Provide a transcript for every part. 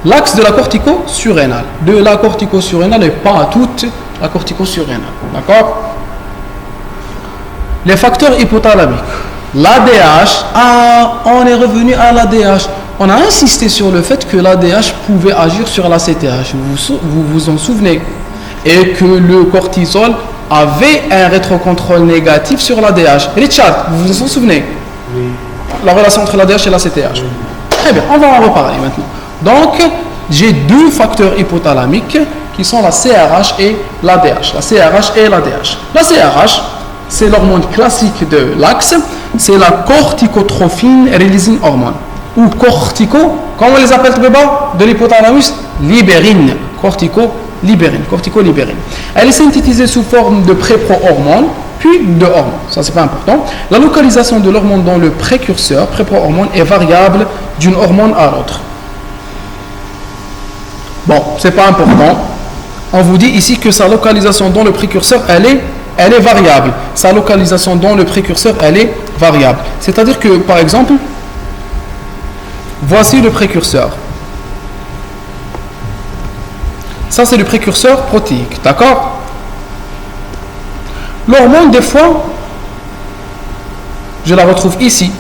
l'axe de la cortico-surrénale. De la cortico-surrénale et pas toute la cortico-surrénale. D'accord? Les facteurs hypothalamiques. L'ADH, on est revenu à l'ADH. On a insisté sur le fait que l'ADH pouvait agir sur la CTH. Vous vous en souvenez? Et que le cortisol avait un rétrocontrôle négatif sur l'ADH. Richard, vous vous en souvenez? Oui. La relation entre l'ADH et la CTH. Oui. Très bien, on va en reparler maintenant. Donc, j'ai deux facteurs hypothalamiques qui sont la CRH et l'ADH. La CRH et l'ADH. La CRH, c'est l'hormone classique de l'axe, c'est la corticotrophine releasing hormone. Ou cortico, comment on les appelle de l'hypothalamus? Libérine. Cortico-libérine. Elle est synthétisée sous forme de prépro-hormone, puis de hormone. Ça, c'est pas important. La localisation de l'hormone dans le précurseur, prépro-hormone, est variable d'une hormone à l'autre. Bon, c'est pas important. On vous dit ici que sa localisation dans le précurseur, elle est variable. Sa localisation dans le précurseur, elle est variable. C'est-à-dire que, par exemple, voici le précurseur. Ça, c'est le précurseur protéique. D'accord? L'hormone, des fois, je la retrouve ici.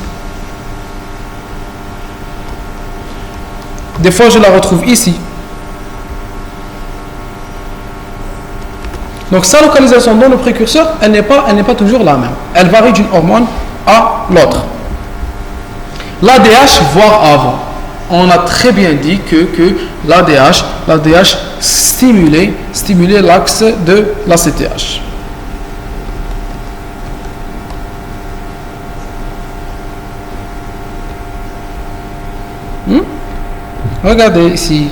Des fois, je la retrouve ici. Donc, sa localisation dans le précurseur, elle n'est pas toujours la même. Elle varie d'une hormone à l'autre. L'ADH, voire avant. On a très bien dit que l'ADH stimulait l'axe de la CTH. Regardez ici.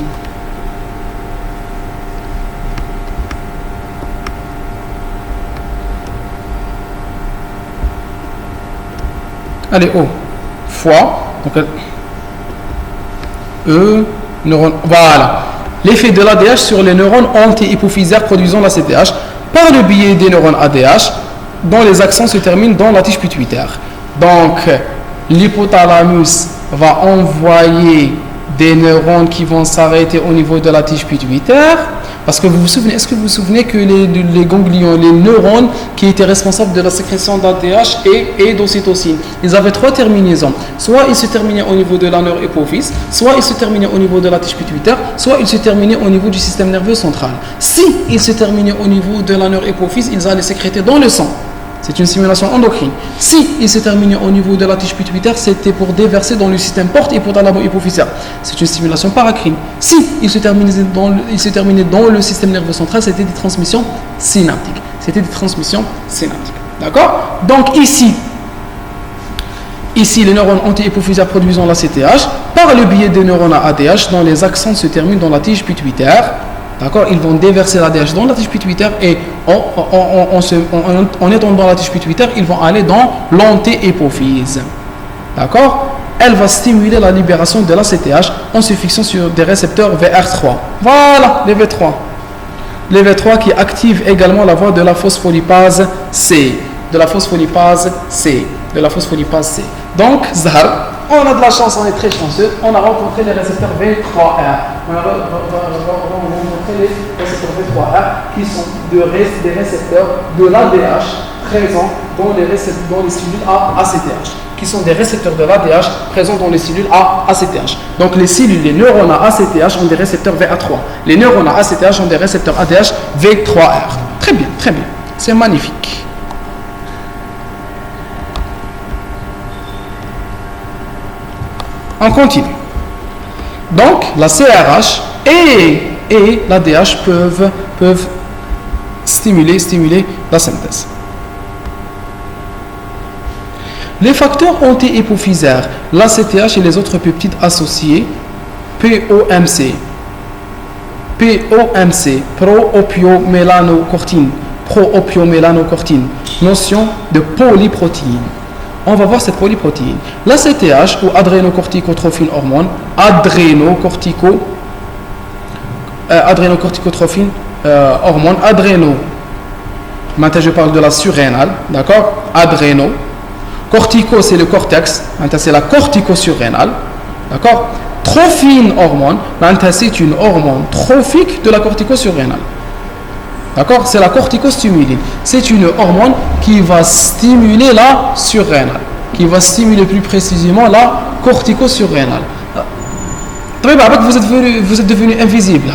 Allez, O. Fois. Donc, neurones. Voilà. L'effet de l'ADH sur les neurones anti-hypophysaires produisant la CTH par le biais des neurones ADH dont les accents se terminent dans la tige pituitaire. Donc, l'hypothalamus va envoyer des neurones qui vont s'arrêter au niveau de la tige pituitaire. Parce que est-ce que vous vous souvenez que les ganglions, les neurones qui étaient responsables de la sécrétion d'ADH et d'ocytocine, ils avaient trois terminaisons. Soit ils se terminaient au niveau de la neurohypophyse, soit ils se terminaient au niveau de la tige pituitaire, soit ils se terminaient au niveau du système nerveux central. Si ils se terminaient au niveau de la neurohypophyse, ils allaient sécréter dans le sang. C'est une stimulation endocrine. Si il se terminait au niveau de la tige pituitaire, c'était pour déverser dans le système porte-hypothalamo-hypophysaire. C'est une stimulation paracrine. Si il se terminait dans le système nerveux central, c'était des transmissions synaptiques. D'accord? Donc ici, les neurones anti-hypophysaires produisant la CTH, par le biais des neurones à ADH, dont les accents se terminent dans la tige pituitaire. D'accord? Ils vont déverser l'ADH dans la tige pituitaire et en étant dans la tige pituitaire, ils vont aller dans l'antéhypophyse. D'accord? Elle va stimuler la libération de la CTH en se fixant sur des récepteurs VR3. Voilà, les V3. Les V3 qui activent également la voie de la phospholipase C. Donc, Zahar, on a de la chance, on est très chanceux, on a rencontré les récepteurs V3R. On a rencontré les récepteurs V3R qui sont des récepteurs de l'ADH présents dans les cellules ACTH. Qui sont des récepteurs de l'ADH présents dans les cellules ACTH. Donc les neurones ACTH ont des récepteurs VA3. Les neurones ACTH ont des récepteurs ADH V3R. Très bien. C'est magnifique. On continue. Donc, la CRH et l'ADH peuvent stimuler la synthèse. Les facteurs anti-hypophysaires, l'ACTH et les autres peptides associés, POMC, pro-opiomélaноcortine, notion de polyprotéine. On va voir cette polyprotéine. L'ACTH ou adrénocorticotrophine hormone, adrénocorticotrophine hormone, adréno. Maintenant je parle de la surrénale, d'accord? Adréno. Cortico, c'est le cortex, maintenant c'est la cortico-surrénale, d'accord? trophine hormone, c'est une hormone trophique de la cortico-surrénale. D'accord? C'est la corticostimuline. C'est une hormone qui va stimuler la surrénale, qui va stimuler plus précisément la cortico-surrénale. Vous êtes devenu invisible.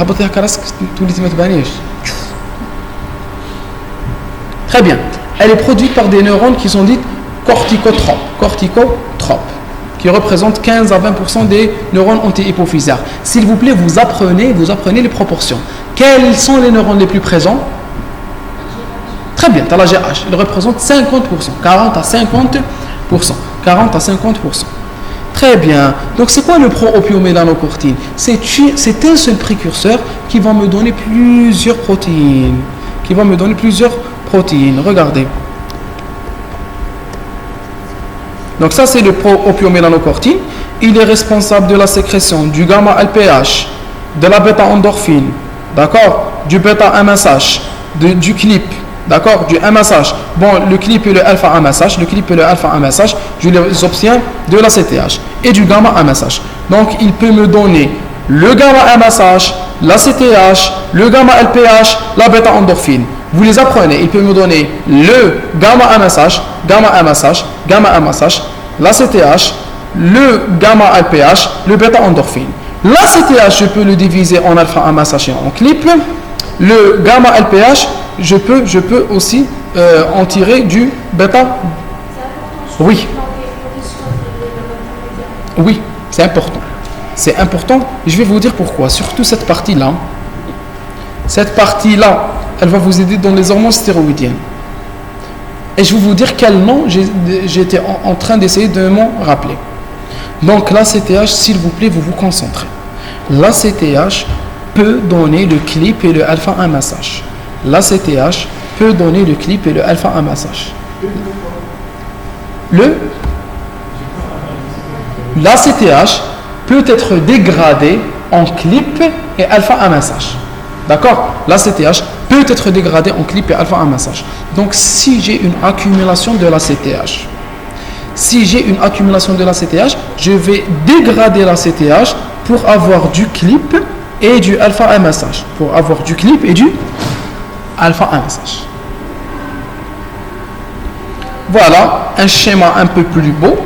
Très bien. Elle est produite par des neurones qui sont dites corticotropes, qui représentent 15 à 20% des neurones anti-hypophysaires. S'il vous plaît, vous apprenez les proportions. Quels sont les neurones les plus présents? Très bien, tu as la GH. Il représente 50%, 40 à 50%. Très bien. Donc, c'est quoi le pro-opiomédanocortine? C'est un seul précurseur qui va me donner plusieurs protéines. Regardez. Donc, ça, c'est le pro-opiomédanocortine. Il est responsable de la sécrétion du gamma-LPH, de la bêta-endorphine, d'accord, du bêta-MSH, du CLIP, d'accord, du MSH. Bon, le CLIP et le alpha-MSH, je les obtiens de la CTH et du gamma-MSH. Donc, il peut me donner le gamma-MSH, la CTH, le gamma-LPH, la bêta-endorphine. Vous les apprenez. Il peut me donner le gamma-MSH, la CTH, le gamma-LPH, le bêta-endorphine. La CTH, je peux le diviser en alpha-MSH et en CLIP. Le gamma-LPH, je peux aussi en tirer du bêta. Oui, c'est important. C'est important. Je vais vous dire pourquoi. Surtout cette partie-là. Elle va vous aider dans les hormones stéroïdiennes. Et je vais vous dire quel nom j'étais en train d'essayer de m'en rappeler. Donc la CTH, s'il vous plaît, vous vous concentrez. La CTH peut donner le CLIP et le alpha-MSH. La CTH peut donner le CLIP et le alpha-MSH. La CTH peut être dégradée en CLIP et alpha-MSH. D'accord? La CTH peut être dégradée en CLIP et alpha-MSH. Donc, si j'ai une accumulation de la CTH, je vais dégrader la CTH pour avoir du CLIP et du alpha-MSH. Voilà un schéma un peu plus beau.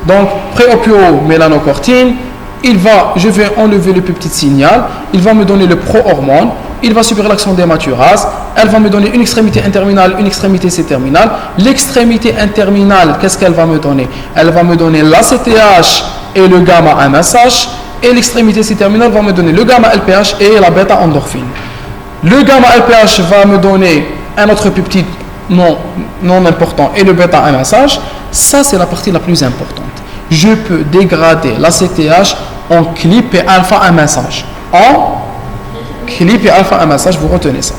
Donc, préopio-mélanocortine, je vais enlever le peptide signal, il va me donner le pro-hormone, il va subir l'action des maturases, elle va me donner une extrémité N-terminale, une extrémité C-terminale. L'extrémité N-terminale, qu'est-ce qu'elle va me donner? Elle va me donner la CTH et le gamma-MSH, et l'extrémité C-terminale va me donner le gamma-LPH et la bêta-endorphine. Le gamma-LPH va me donner un autre peptide non important et le bêta-MSH. Ça, c'est la partie la plus importante. Je peux dégrader la CTH en CLIP et alpha-MSH. En CLIP et alpha-MSH, vous retenez ça.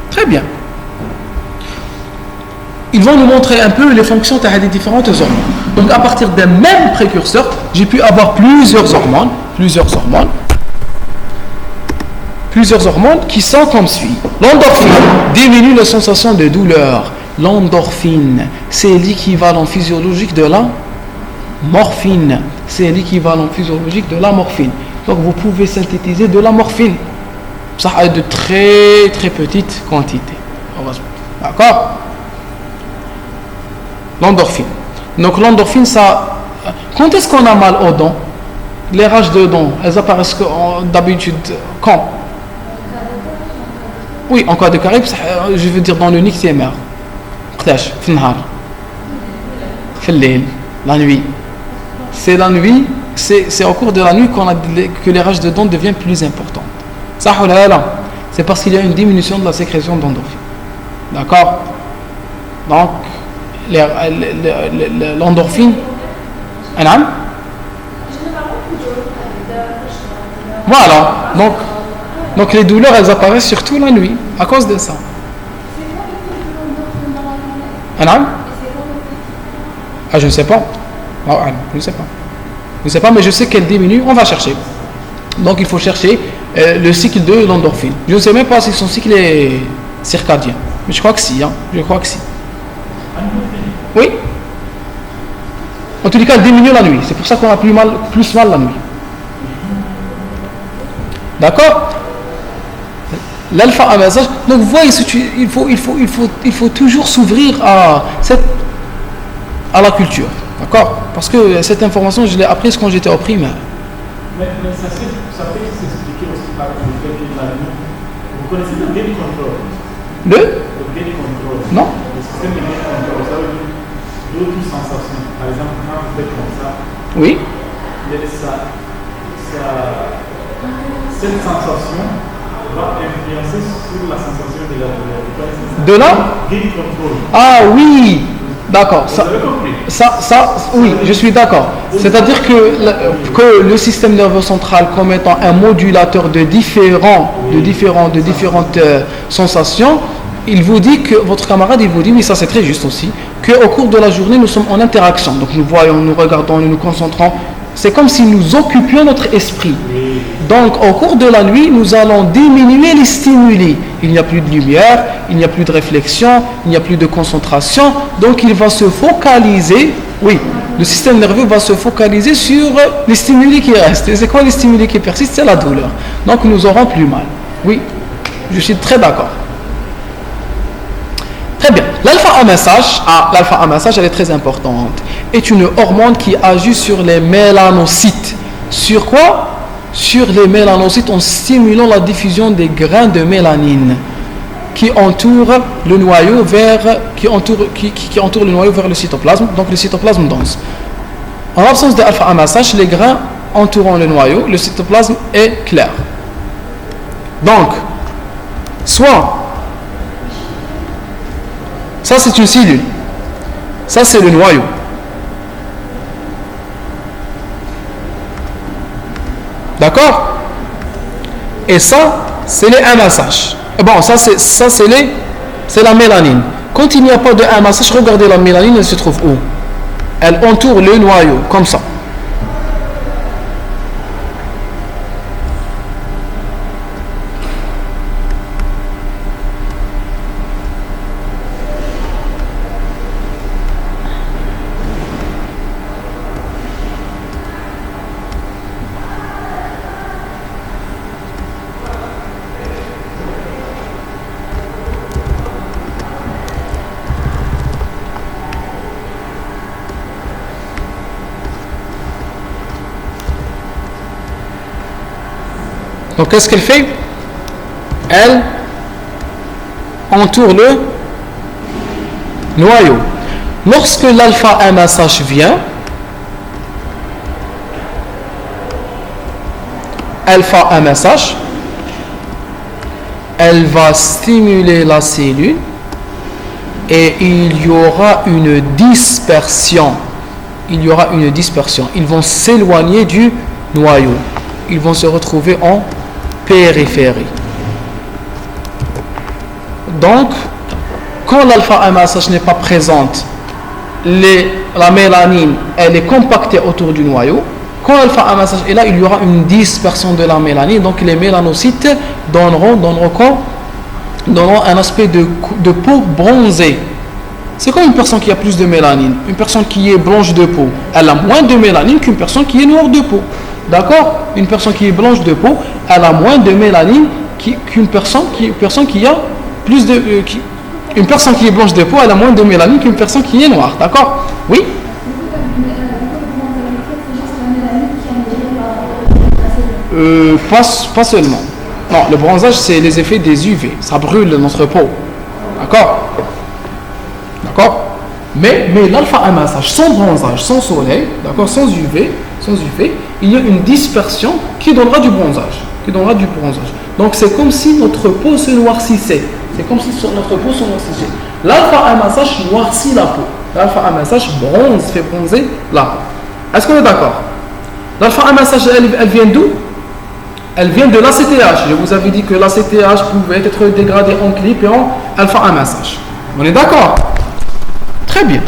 Très bien. Ils vont nous montrer un peu les fonctions des différentes hormones. Donc, à partir d'un même précurseur, j'ai pu avoir plusieurs hormones qui sont comme suit. L'endorphine diminue la sensation de douleur. L'endorphine, c'est l'équivalent physiologique de la morphine. Donc vous pouvez synthétiser de la morphine. Ça a de très très petites quantités. D'accord? L'endorphine. Donc l'endorphine, ça... Quand est-ce qu'on a mal aux dents? Les rages de dents, elles apparaissent d'habitude quand? Oui, en cas de carie, je veux dire dans le nictémère. La nuit. C'est la nuit, c'est au cours de la nuit que les rages de dents deviennent plus importantes. Ça, c'est parce qu'il y a une diminution de la sécrétion d'endorphine. D'accord? Donc, l'endorphine. Voilà. Donc les douleurs, elles apparaissent surtout la nuit à cause de ça. Je ne sais pas. Je ne sais pas, mais je sais qu'elle diminue. On va chercher. Donc il faut chercher le cycle de l'endorphine. Je ne sais même pas si son cycle est circadien. Mais je crois que si. Oui. En tous les cas, elle diminue la nuit. C'est pour ça qu'on a plus mal la nuit. D'accord? L'alpha-amassage. Donc vous voyez, il faut toujours s'ouvrir à la culture. D'accord? Parce que cette information, je l'ai apprise quand j'étais au primaire. Mais ça peut s'expliquer aussi par le fait que la nuit. Vous connaissez le gain control? Le gain control. Non? Le système de gain control, ça veut dire d'autres sensations. Par exemple, quand vous faites comme ça, oui. Cette sensation va influencer sur la sensation de la douleur. De là? Gain control. Ah oui, d'accord. Vous avez compris? Oui, je suis d'accord. C'est-à-dire que le système nerveux central, comme étant un modulateur de différentes sensations, il vous dit que votre camarade, il vous dit, oui, ça c'est très juste aussi, qu'au cours de la journée, nous sommes en interaction. Donc nous voyons, nous regardons, nous nous concentrons. C'est comme si nous occupions notre esprit. Donc au cours de la nuit, nous allons diminuer les stimuli. Il n'y a plus de lumière, il n'y a plus de réflexion, il n'y a plus de concentration. Donc il va se focaliser, oui, le système nerveux va se focaliser sur les stimuli qui restent. Et c'est quoi les stimuli qui persistent? C'est la douleur. Donc nous aurons plus mal. Oui, je suis très d'accord. Très bien. L'alpha-amassage, elle est très importante. Est une hormone qui agit sur les mélanocytes. Sur quoi? Sur les mélanocytes en stimulant la diffusion des grains de mélanine qui entourent le noyau vers le cytoplasme, donc le cytoplasme dense. En l'absence d'alpha-amassage, les grains entourant le noyau, le cytoplasme est clair. Donc, soit ça c'est une cellule, ça c'est le noyau. D'accord? Et ça, c'est les amassages. Bon, c'est la mélanine. Quand il n'y a pas de amassage, regardez la mélanine, elle se trouve où? Elle entoure le noyau, comme ça. Donc qu'est-ce qu'elle fait? Elle entoure le noyau. Lorsque l'alpha-amassage vient, alpha-amassage, elle va stimuler la cellule et il y aura une dispersion. Ils vont s'éloigner du noyau. Ils vont se retrouver en périphérie. Donc, quand l'alpha-amassage n'est pas présente, la mélanine, elle est compactée autour du noyau. Quand l'alpha-amassage est là, il y aura une dispersion de la mélanine. Donc, les mélanocytes donneront un aspect de peau bronzée. C'est comme une personne qui a plus de mélanine. Une personne qui est blanche de peau, elle a moins de mélanine qu'une personne qui est noire de peau. D'accord? Une personne qui est blanche de peau, elle a moins de mélanine qu'une personne qui a plus de... une personne qui est blanche de peau, elle a moins de mélanine qu'une personne qui est noire. D'accord? Oui? Pas seulement. Non, le bronzage, c'est les effets des UV. Ça brûle notre peau. D'accord? D'accord? Mais l'alpha-amassage, sans bronzage, sans soleil, d'accord, sans UV, il y a une dispersion qui donnera du bronzage. Donc c'est comme si notre peau se noircissait. L'alpha-amassage noircit la peau. L'alpha-amassage fait bronzer la peau. Est-ce qu'on est d'accord? L'alpha-amassage, elle vient d'où? Elle vient de l'ACTH. Je vous avais dit que l'ACTH pouvait être dégradé en clip et en alpha-amassage. On est d'accord? Très bien.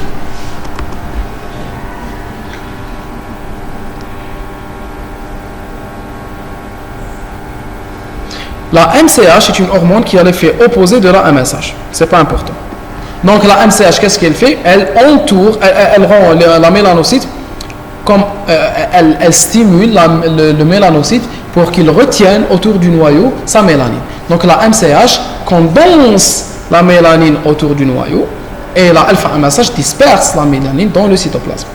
La MCH est une hormone qui a l'effet opposé de la MSH. C'est pas important. Donc la MCH, qu'est-ce qu'elle fait? Elle rend la mélanocyte comme elle stimule le mélanocyte pour qu'il retienne autour du noyau sa mélanine. Donc la MCH condense la mélanine autour du noyau et la alpha-MSH disperse la mélanine dans le cytoplasme.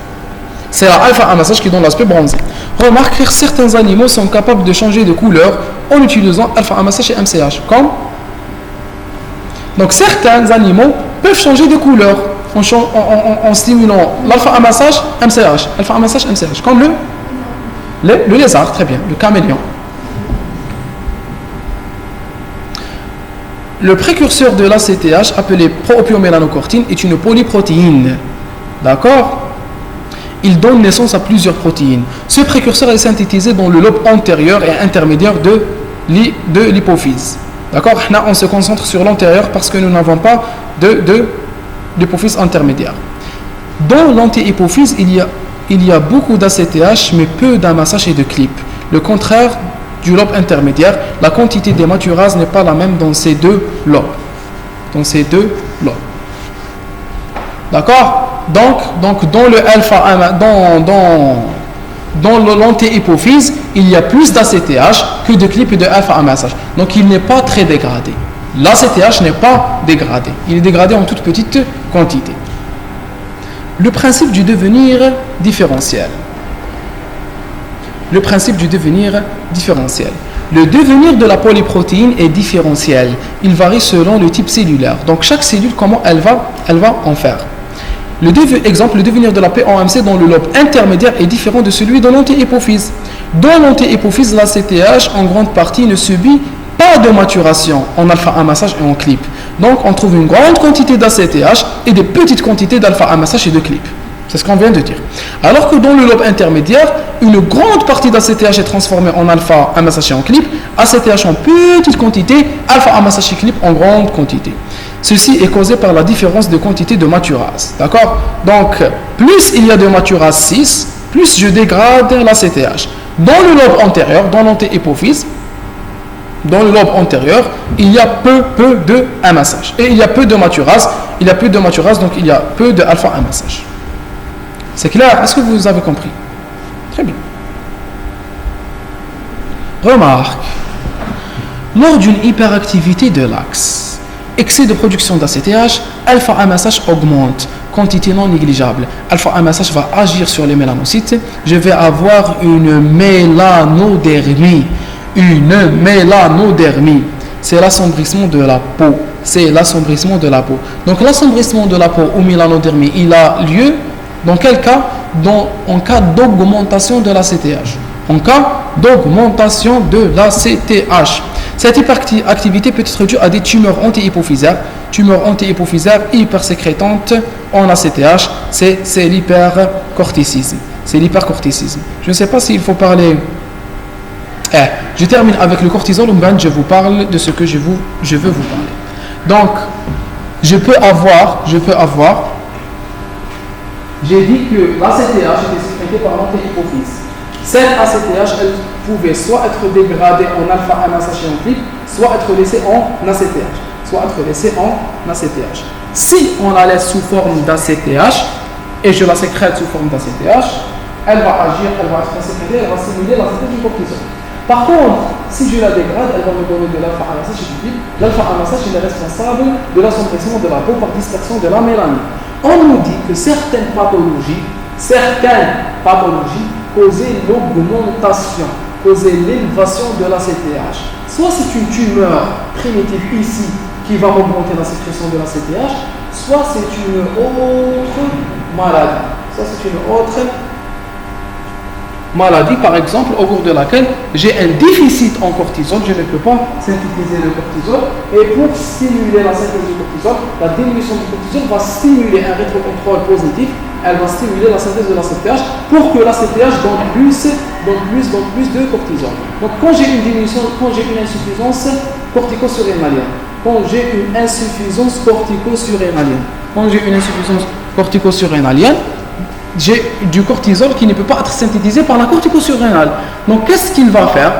C'est la alpha-MSH qui donne l'aspect bronzé. Remarque que certains animaux sont capables de changer de couleur en utilisant alpha-MSH et MCH. Donc certains animaux peuvent changer de couleur en stimulant l'alpha-MSH, MCH. Alpha-MSH, MCH. Comme le lézard, très bien, le caméléon. Le précurseur de l'ACTH, appelé proopiomelanocortine, est une polyprotéine. D'accord? Il donne naissance à plusieurs protéines. Ce précurseur est synthétisé dans le lobe antérieur et intermédiaire de l'hypophyse. D'accord? Là, on se concentre sur l'antérieur parce que nous n'avons pas d'hypophyse intermédiaire. Dans l'anti-hypophyse, il y a beaucoup d'ACTH, mais peu d'AMSH et de CLIP. Le contraire du lobe intermédiaire, la quantité des maturases n'est pas la même dans ces deux lobes. D'accord? Donc dans le alpha, dans l'anti-hypophyse, il y a plus d'ACTH que de CLIP et de alpha-MSH. Donc il n'est pas très dégradé. L'ACTH n'est pas dégradé. Il est dégradé en toute petite quantité. Le principe du devenir différentiel. Le devenir de la polyprotéine est différentiel. Il varie selon le type cellulaire. Donc chaque cellule, comment elle va en faire. Le devenir de la PAMC dans le lobe intermédiaire est différent de celui de l'anti-hypophyse. Dans l'anti-hypophyse, l'ACTH en grande partie ne subit pas de maturation en alpha-MSH et en CLIP. Donc on trouve une grande quantité d'ACTH et des petites quantités d'alpha-MSH et de CLIP. C'est ce qu'on vient de dire. Alors que dans le lobe intermédiaire, une grande partie d'ACTH est transformée en alpha-MSH et en CLIP, ACTH en petite quantité, alpha-MSH et CLIP en grande quantité. Ceci est causé par la différence de quantité de maturase. D'accord? Donc, plus il y a de maturase 6, plus je dégrade l'ACTH. Dans le lobe antérieur, dans l'anti-hypophyse, dans le lobe antérieur, il y a peu de MSH. Et il y a peu de maturase. Donc il y a peu de alpha-MSH. C'est clair? Est-ce que vous avez compris? Très bien. Remarque. Lors d'une hyperactivité de l'axe, excès de production d'ACTH, alpha-MSH augmente, quantité non négligeable. Alpha-MSH va agir sur les mélanocytes. Je vais avoir une mélanodermie. C'est l'assombrissement de la peau. Donc l'assombrissement de la peau ou mélanodermie, il a lieu dans quel cas? En cas d'augmentation de l'ACTH. Cette hyperactivité peut être due à des tumeurs anti-hypophysaires hypersécrétantes en ACTH. C'est l'hypercorticisme. Je ne sais pas s'il faut parler. Je termine avec le cortisol, je vous parle de ce que je veux vous parler. Donc, je peux avoir, j'ai dit que l'ACTH était sécrétée par l'anti-hypophyse. Cette ACTH, elle pouvait soit être dégradée en alpha-MSH et en CLIP, soit être laissée en ACTH. Si on la laisse sous forme d'ACTH, et je la sécrète sous forme d'ACTH, elle va agir, elle va être sécrétée, elle va stimuler la synthèse du cortisol. Par contre, si je la dégrade, elle va me donner de l'alpha-MSH et du CLIP. L'alpha-MSH est responsable de l'assombrissement de la peau par dispersion de la mélanine. On nous dit que certaines pathologies causaient l'augmentation, causaient l'élévation de l'ACTH. Soit c'est une tumeur primitive ici qui va augmenter la sécrétion de l'ACTH, soit c'est une autre maladie, par exemple, au cours de laquelle j'ai un déficit en cortisol, je ne peux pas synthétiser le cortisol, et pour stimuler la synthèse du cortisol, la diminution du cortisol va stimuler un rétrocontrôle positif, elle va stimuler la synthèse de l'ACTH pour que l'ACTH donne plus de cortisol. Donc quand j'ai une insuffisance cortico-surrénalienne, quand j'ai une insuffisance cortico-surrénalienne, j'ai du cortisol qui ne peut pas être synthétisé par la cortico-surrénale. Donc qu'est-ce qu'il va faire?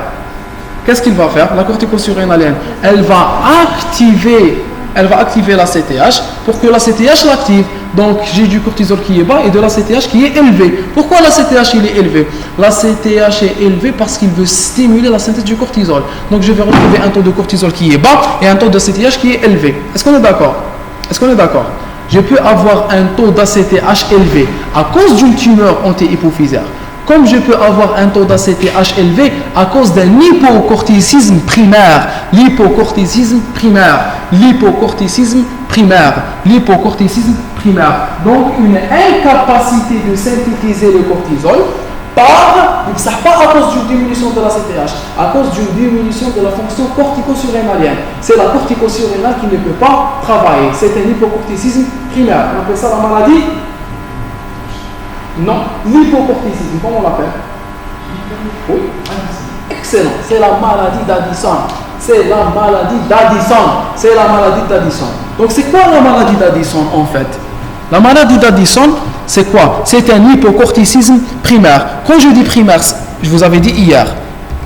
La cortico-surrénalienne, elle va activer elle va activer la CTH pour que la CTH l'active. Donc j'ai du cortisol qui est bas et de la CTH qui est élevé. Pourquoi la CTH il est élevé? La CTH est élevée parce qu'il veut stimuler la synthèse du cortisol. Donc je vais retrouver un taux de cortisol qui est bas et un taux de CTH qui est élevé. Est-ce qu'on est d'accord? Est-ce qu'on est d'accord? Je peux avoir un taux d'ACTH élevé à cause d'une tumeur anti-hypophysaire, comme je peux avoir un taux d'ACTH élevé à cause d'un hypocorticisme primaire. L'hypocorticisme primaire. L'hypocorticisme primaire. L'hypocorticisme primaire. Donc une incapacité de synthétiser le cortisol par, pas à cause d'une diminution de la CTH, à cause d'une diminution de la fonction cortico-surrénalienne. C'est la cortico-surrénale qui ne peut pas travailler. C'est un hypocorticisme primaire. On appelle ça la maladie? Non, l'hypocorticisme, comment on l'appelle? Oui, excellent. C'est la maladie d'Addison. C'est la maladie d'Addison. C'est la maladie d'Addison. Donc c'est quoi la maladie d'Addison en fait? La maladie d'Addison, c'est quoi? C'est un hypocorticisme primaire. Quand je dis primaire, je vous avais dit hier,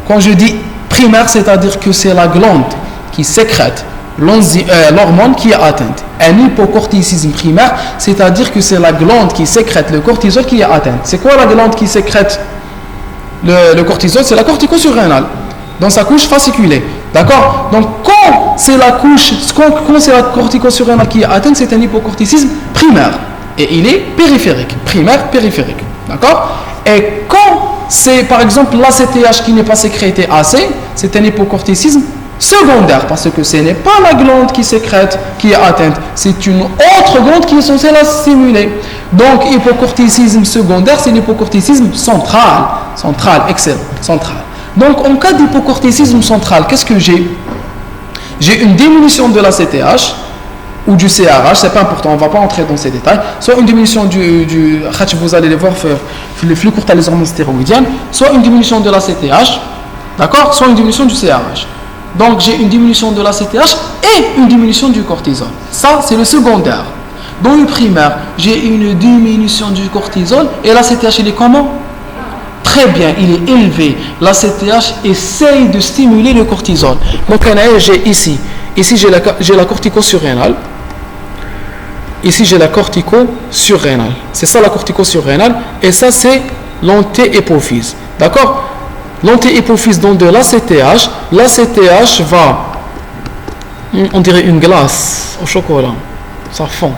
quand je dis primaire, c'est-à-dire que c'est la glande qui sécrète l'hormone qui est atteinte. Un hypocorticisme primaire, c'est-à-dire que c'est la glande qui sécrète le cortisol qui est atteinte. C'est quoi la glande qui sécrète le cortisol? C'est la cortico-surrénale, dans sa couche fasciculée. D'accord? Donc quand c'est la couche, quand c'est la cortico-surrénale qui est atteinte, c'est un hypocorticisme primaire. Et il est périphérique. Primaire, périphérique. D'accord? Et quand c'est par exemple l'ACTH qui n'est pas sécrété assez, c'est un hypocorticisme secondaire, parce que ce n'est pas la glande qui sécrète qui est atteinte, c'est une autre glande qui est censée la stimuler. Donc hypocorticisme secondaire, c'est l'hypocorticisme central. Central, excellent, central. Donc en cas d'hypocorticisme central, qu'est-ce que j'ai? J'ai une diminution de la CTH ou du CRH, c'est pas important, on va pas entrer dans ces détails, soit une diminution du vous allez les voir, le flux court à les hormones stéroïdiennes, soit une diminution de la CTH, d'accord, soit une diminution du CRH. Donc j'ai une diminution de la CTH et une diminution du cortisol. Ça, c'est le secondaire. Dans le primaire, j'ai une diminution du cortisol et la CTH, il est comment? Très bien, il est élevé. La CTH essaye de stimuler le cortisol. Donc j'ai ici j'ai la cortico-surrénale. Ici j'ai la cortico-surrénale. C'est ça la cortico-surrénale. Et ça c'est l'antéhypophyse. D'accord? L'antéhypophyse donne de l'ACTH. L'ACTH va, on dirait une glace au chocolat. Ça fond.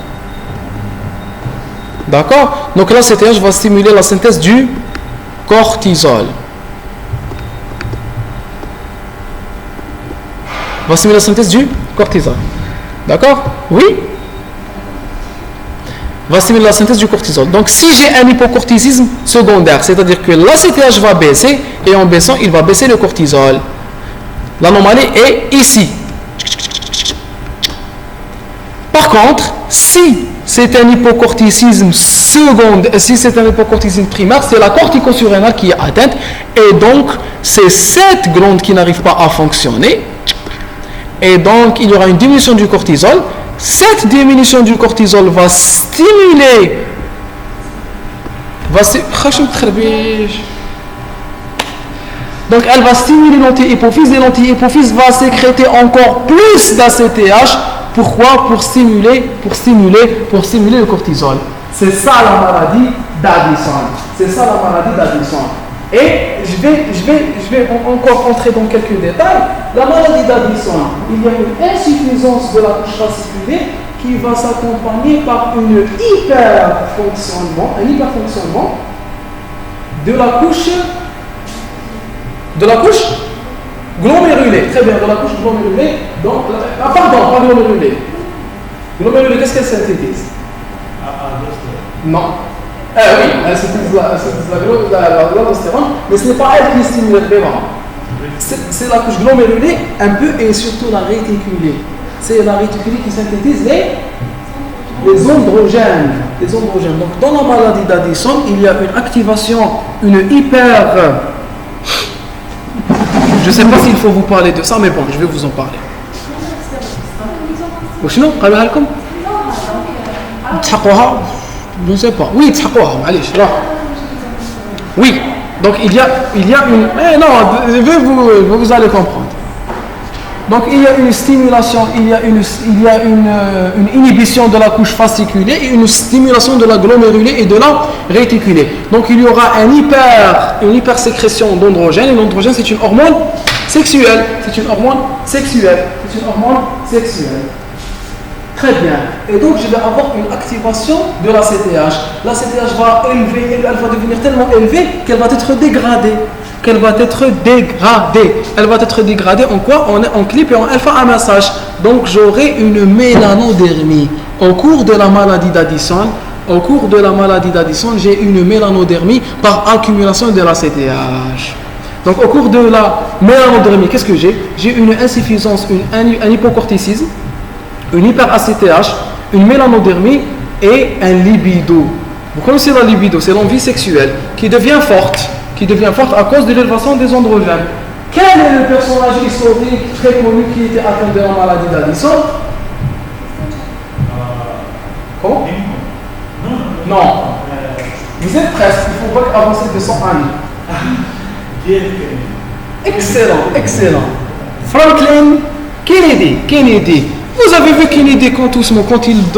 D'accord? Donc l'ACTH va stimuler la synthèse du cortisol. Va stimuler la synthèse du cortisol. D'accord? Oui? Va stimuler la synthèse du cortisol. Donc si j'ai un hypocortisisme secondaire, c'est-à-dire que l'ACTH va baisser et en baissant, il va baisser le cortisol. L'anomalie est ici. Par contre, si c'est un hypocorticisme secondaire, si c'est un hypocorticisme primaire, c'est la cortico-surrénale qui est atteinte et donc c'est cette glande qui n'arrive pas à fonctionner et donc il y aura une diminution du cortisol. Cette diminution du cortisol va stimuler donc elle va stimuler l'antihypophyse et l'antihypophyse va sécréter encore plus d'ACTH. Pourquoi? Pour stimuler le cortisol. C'est ça la maladie d'Addison. C'est ça la maladie d'Addison. Et je vais encore entrer dans quelques détails. La maladie d'Addison, il y a une insuffisance de la couche fasciculée qui va s'accompagner par un hyperfonctionnement de la couche glomérulée. Très bien, de la couche glomérulée. Donc, pas glomérulée. Glomérulée, qu'est-ce qu'elle synthétise? Non. Oui, elle synthétise la globostérone, mais ce n'est pas elle qui stimule vraiment. C'est la couche glomérulée un peu et surtout la réticulée. C'est la réticulée qui synthétise les androgènes. Donc dans la maladie d'Addison, il y a une activation, une hyper... Je ne sais pas s'il faut vous parler de ça, mais bon, je vais vous en parler. وشنو قالوا لكم؟ تحقوها؟ Je ne sais pas. Oui, تحقوها معليش. Oui. Donc il y a une... non, vous allez comprendre. Donc il y a une stimulation, il y a une inhibition de la couche fasciculée et une stimulation de la glomérulée et de la réticulée. Donc il y aura une hypersécrétion d'androgène, et l'androgène c'est une hormone sexuelle. C'est une hormone sexuelle. C'est une hormone sexuelle. Très bien. Et donc je vais avoir une activation de la CTH. La CTH va élever, elle va devenir tellement élevée qu'elle va être dégradée. Elle va être dégradée en quoi? En clip et en alpha-amassage. Donc j'aurai une mélanodermie. Au cours de la maladie d'Addison, j'ai une mélanodermie par accumulation de la CTH. Donc au cours de la mélanodermie, qu'est-ce que j'ai? J'ai une insuffisance, un hypocorticisme, une hyper-ACTH, une mélanodermie et un libido. Vous connaissez la libido, c'est l'envie sexuelle qui devient forte à cause de l'élévation des androgènes. Quel est le personnage historique très connu qui était atteint de la maladie d'Addison? Comment? Non. Vous êtes presque, il faut avancer de 100 années. Excellent. Franklin Kennedy. Vous avez vu Kennedy quand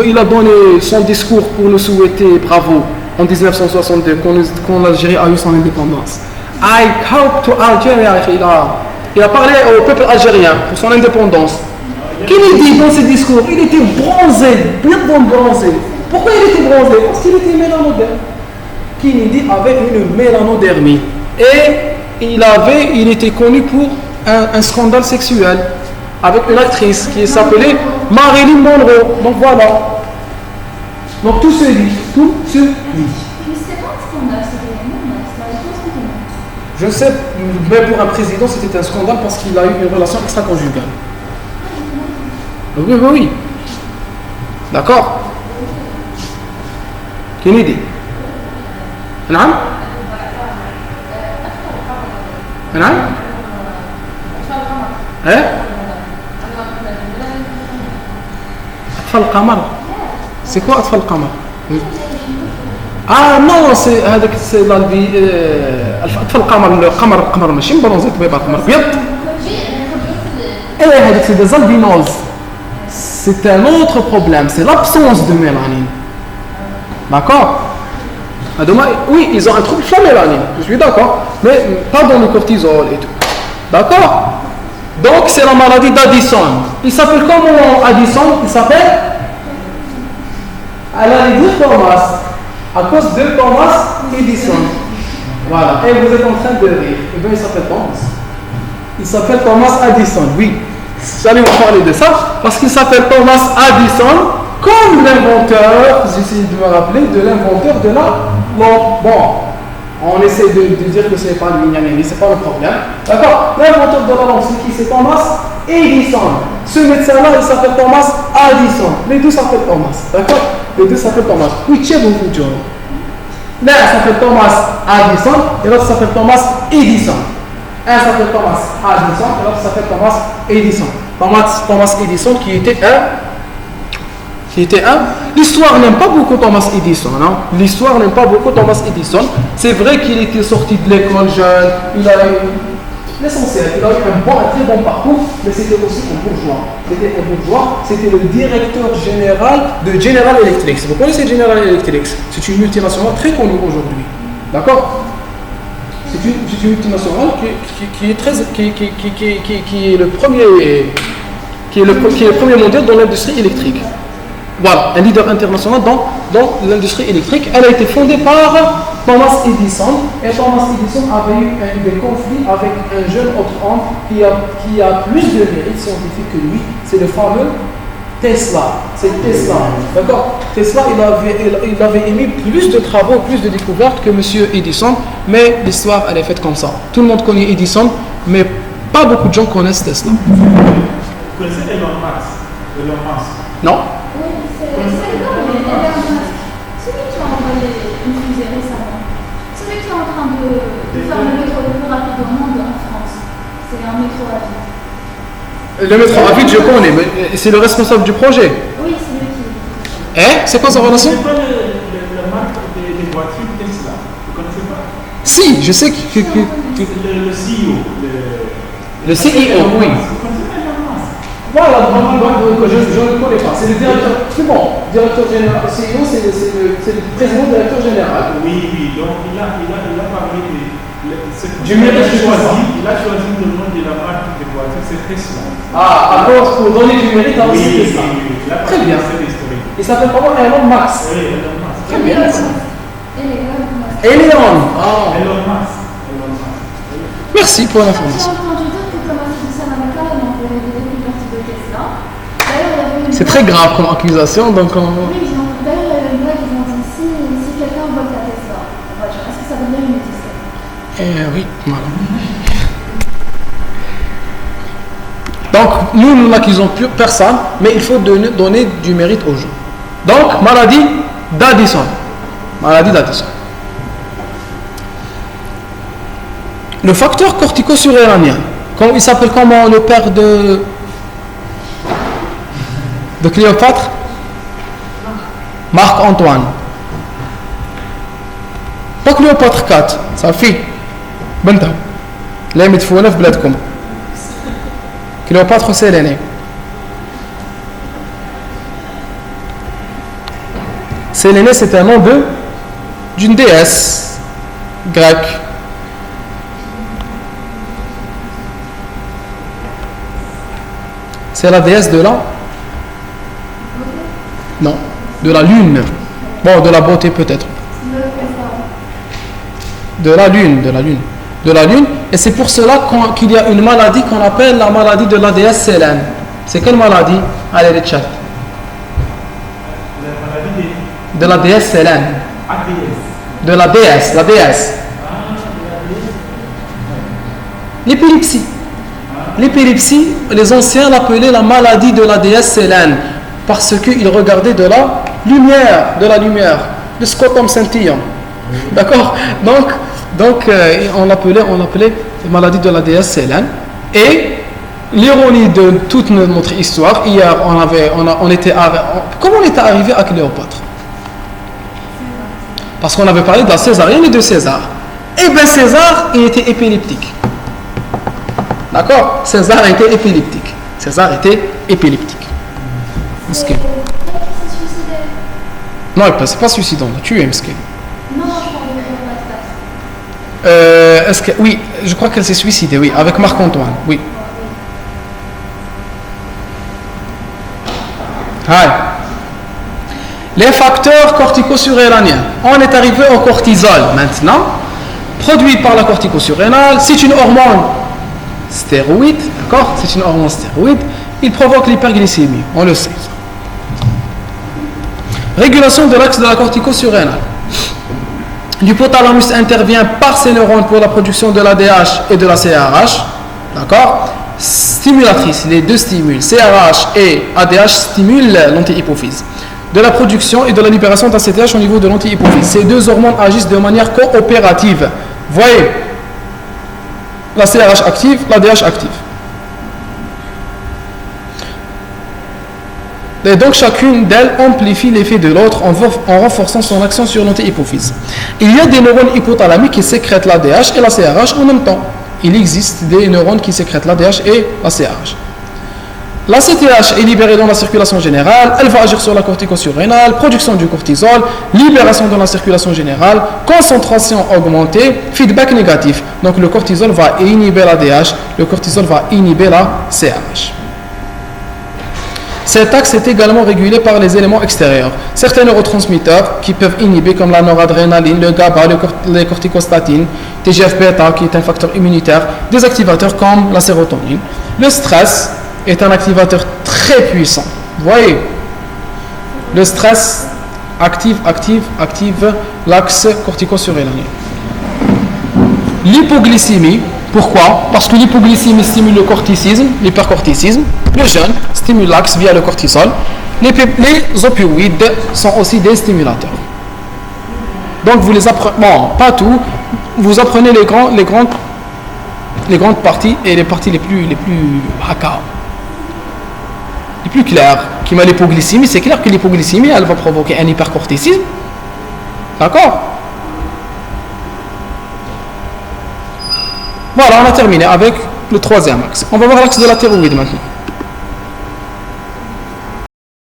il a donné son discours pour nous souhaiter bravo en 1962, quand l'Algérie a eu son indépendance. I hope to Algeria. Il a parlé au peuple algérien pour son indépendance. Kennedy, dans ses discours, il était bronzé, bien bronzé. Pourquoi il était bronzé? Parce qu'il était mélanoderme. Kennedy avait une mélanodermie. Et il était connu pour un scandale sexuel avec une actrice qui s'appelait Marilyn Monroe. Donc voilà. Donc tout se lit. Mais c'était pas un scandale, c'était je sais, mais pour un président c'était un scandale parce qu'il a eu une relation extra-conjugale. Oui. D'accord. Kennedy. نعم؟ نعم؟ أطفال القمر. C'est quoi أطفال القمر؟ non, c'est la vie. أطفال القمر ماشي مبرونزي طبيبة القمر بيض. C'est des albinos. C'est un autre problème, c'est l'absence de mélanine. D'accord? Oui, ils ont un trouble sur la mélanine, je suis d'accord, mais pas dans le cortisol et tout. D'accord? Donc c'est la maladie d'Addison. Il s'appelle comment Addison? Il s'appelle Thomas, à cause de Thomas Edison. Voilà, et vous êtes en train de rire. Et bien il s'appelle Thomas. Il s'appelle Thomas Addison, oui. J'allais vous parler de ça, parce qu'il s'appelle Thomas Addison, comme l'inventeur, j'essaie de me rappeler, de l'inventeur de la lampe. Bon, on essaie de dire que ce n'est pas le mais ce n'est pas le problème. D'accord? L'inventeur de la lampe, c'est qui? C'est Thomas Edison. Ce médecin-là, il s'appelle Thomas Addison. Les deux s'appellent Thomas. D'accord? Les deux s'appellent Thomas. Oui, tiens, vous vous L'un s'appelle Thomas Addison et l'autre s'appelle Thomas Edison. Un s'appelle Thomas Addison et l'autre s'appelle Thomas Edison. Thomas Edison qui était un. L'histoire n'aime pas beaucoup Thomas Edison. Non? L'histoire n'aime pas beaucoup Thomas Edison. C'est vrai qu'il était sorti de l'école jeune. Il a eu l'essentiel. Il a eu un très bon parcours, mais c'était aussi un bourgeois. C'était le directeur général de General Electric. Vous connaissez General Electric? C'est une multinationale très connue aujourd'hui. D'accord? C'est une multinationale qui est le premier mondial dans l'industrie électrique. Voilà, un leader international dans l'industrie électrique. Elle a été fondée par Thomas Edison. Et Thomas Edison avait eu des conflits avec un jeune autre homme qui a plus de mérite scientifique que lui. C'est le fameux Tesla. C'est Tesla. D'accord? Tesla, il avait émis plus de travaux, plus de découvertes que M. Edison. Mais l'histoire, elle est faite comme ça. Tout le monde connaît Edison, mais pas beaucoup de gens connaissent Tesla. Vous connaissez Elon Musk? Non? Celui qui a envoyé une fusée récemment, celui qui est en train de faire le métro le plus rapide au monde en France, c'est un métro à vide. Le métro à vide, je connais, mais c'est le responsable du projet. Oui, c'est lui qui. C'est quoi sa relation? C'est pas la marque des voitures Tesla. Vous connaissez pas? Si, je sais que le CEO. le CEO, oui. Vous connaissez pas Elon Musk? Voilà, je ne le connais pas. C'est le directeur. C'est bon, directeur général. CEO, c'est le président directeur général. Oui, donc il a parlé du mérite choisi. Il a choisi le nom de la marque de voiture, c'est Tesla. Ah, alors pour donner du mérite à aussi Tesla. Très bien. Il s'appelle comment? Elon Musk. Oui, Elon Musk. Très bien. Elon. Ah. Elon Musk. Merci pour l'information. C'est très grave comme accusation, donc on... Oui, d'ailleurs, il y a une blague, ils ont dit si quelqu'un vote la Tesla, est-ce que ça devient une discussion? Oui, voilà. Donc, nous n'accusons plus personne, mais il faut donner du mérite aux gens. Donc, maladie d'Addison. Maladie d'Addison. Le facteur cortico-surrénalien, il s'appelle comment le père de Cléopâtre? Marc-Antoine. Pas Cléopâtre 4, sa fille. بنتها اللي مدفونة في بلادكم. Cléopâtre c'est l'aîné. Sélénée, c'est un nom d'une déesse grecque. C'est la déesse de la... Non, de la lune. Bon, de la beauté peut-être. De la lune. Et c'est pour cela qu'il y a une maladie qu'on appelle la maladie de la déesse Sélène. C'est quelle maladie? Allez, les chats. De la déesse Sélène. De la déesse. L'épilepsie. L'épilepsie, les anciens l'appelaient la maladie de la déesse Sélène parce qu'ils regardaient de la lumière, le scotum scintillant. D'accord? Donc on l'appelait la maladie de la déesse Sélène. Et l'ironie de toute notre histoire, hier on était arrivé à Cléopâtre? Parce qu'on avait parlé de la césarienne et de César. Et bien César, il était épileptique. D'accord? César était épileptique. Miskin. Non, c'est pas suicidant, tu es miskin. Non, je parle de Cléopâtre. Oui, je crois qu'elle s'est suicidée, oui, avec Marc-Antoine, oui. Les facteurs cortico-surrénaliens. On est arrivé au cortisol maintenant, produit par la cortico-surrénale. C'est une hormone stéroïde, d'accord? C'est une hormone stéroïde. Il provoque l'hyperglycémie, on le sait. Régulation de l'axe de la cortico-surrénale. L'hypothalamus intervient par ses neurones pour la production de l'ADH et de la CRH, d'accord? Stimulatrice, les deux stimulent, CRH et ADH stimulent l'anti-hypophyse. De la production et de la libération d'ACTH au niveau de l'anti-hypophyse. Ces deux hormones agissent de manière coopérative. Voyez, la CRH active, l'ADH active. Et donc chacune d'elles amplifie l'effet de l'autre en renforçant son action sur l'anti-hypophyse. Il y a des neurones hypothalamiques qui sécrètent l'ADH et la CRH en même temps. Il existe des neurones qui sécrètent l'ADH et la CRH. La CTH est libérée dans la circulation générale, elle va agir sur la cortico-surrénale, production du cortisol, libération dans la circulation générale, concentration augmentée, feedback négatif. Donc le cortisol va inhiber l'ADH, le cortisol va inhiber la CRH. Cet axe est également régulé par les éléments extérieurs. Certains neurotransmetteurs qui peuvent inhiber comme la noradrénaline, le GABA, les corticostatines, TGF-bêta qui est un facteur immunitaire, des activateurs comme la sérotonine. Le stress est un activateur très puissant. Vous voyez, le stress active l'axe cortico-surrénalien. L'hypoglycémie, pourquoi? Parce que l'hypoglycémie stimule le corticisme, l'hypercorticisme. Le jeûne stimule l'axe via le cortisol. Les opioïdes sont aussi des stimulateurs. Donc vous les apprenez, bon, pas tout, vous apprenez les grandes parties et les parties les plus claires. Qui met l'hypoglycémie, c'est clair que l'hypoglycémie, elle va provoquer un hypercorticisme. D'accord? Voilà, on a terminé avec le troisième axe. On va voir l'axe de la thyroïde maintenant.